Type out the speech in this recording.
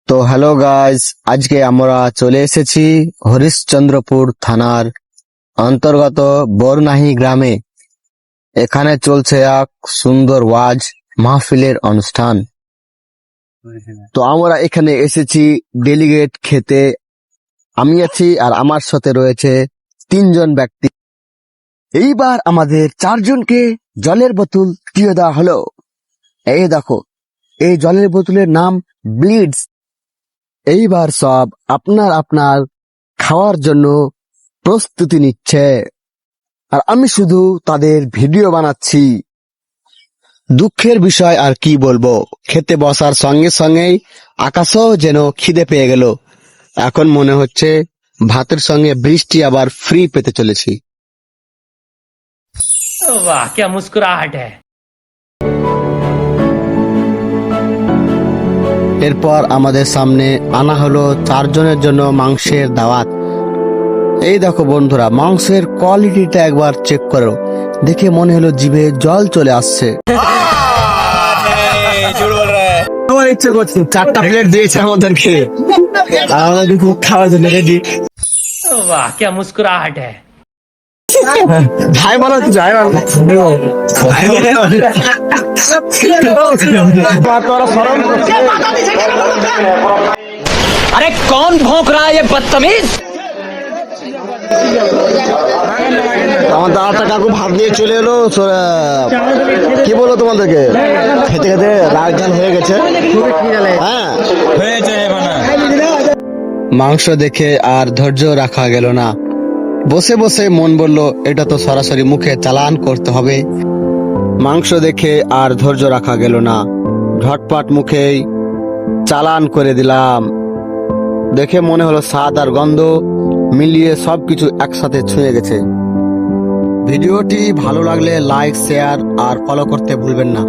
তো hello guys, আজকে আমরা চলে এসেছি হরিশ্চন্দ্রপুর থানার অন্তর্গত বরনাহি গ্রামে। এখানে চলছে এক সুন্দর ওয়াজ মাহফিলের অনুষ্ঠান। তো আমরা এখানে এসেছি ডেলিগেট খেতে। আমি আছি আর আমার সাথে রয়েছে 3 জন ব্যক্তি। এইবার আমাদের 4 জনকে জলের বোতল দিয়ে দেওয়া হলো। এই দেখো, এই জলের বোতলের নাম ব্লিডস। এইবার সব আপনার আপনার খাওয়ার জন্য প্রস্তুতি নিচ্ছে, আর আমি শুধু তাদের ভিডিও বানাচ্ছি। দুঃখের বিষয় আর কি বলবো, খেতে বসার সঙ্গে সঙ্গেই আকাশও যেন খিদে পেয়ে গেল। এখন মনে হচ্ছে ভাতের সঙ্গে বৃষ্টি আবার ফ্রি পেতে চলেছি। वाह क्या मुस्कुराहट है। এরপর আমাদের সামনে আনা হলো 4 জনের জন্য মাংসের দাওয়াত। এই দেখো বন্ধুরা, মাংসের কোয়ালিটিটা একবার চেক করো, দেখে মনে হলো জিভে জল চলে আসছে। আমার ইচ্ছে করছে 4টা প্লেট দিয়েছে আমাদেরকে, আর আমাদের খুব খাওয়ার জন্য রেডি। वाह क्या मुस्कुराहट है। ভাই বলো তো, যাই বলো। अरे कौन भौंक रहा है ये बदतमीज। আমার দাদাটা কাকু ভাত নিয়ে চলে এলো। কি বলো তোমাদেরকে, খেতে খেতে রাগ জ্ঞান হয়ে গেছে। হ্যাঁ, মাংস দেখে আর ধৈর্য রাখা গেল না। বসে বসে মন বলল এটা তো সরাসরি মুখে চালান করতে হবে। মাংস দেখে আর ধৈর্য রাখা গেল না, ঝটপট মুখেই চালান করে দিলাম। দেখে মনে হলো স্বাদ আর গন্ধ মিলিয়ে সবকিছু একসাথে ছুঁয়ে গেছে। ভিডিওটি ভালো লাগলে লাইক, শেয়ার আর ফলো করতে ভুলবেন না।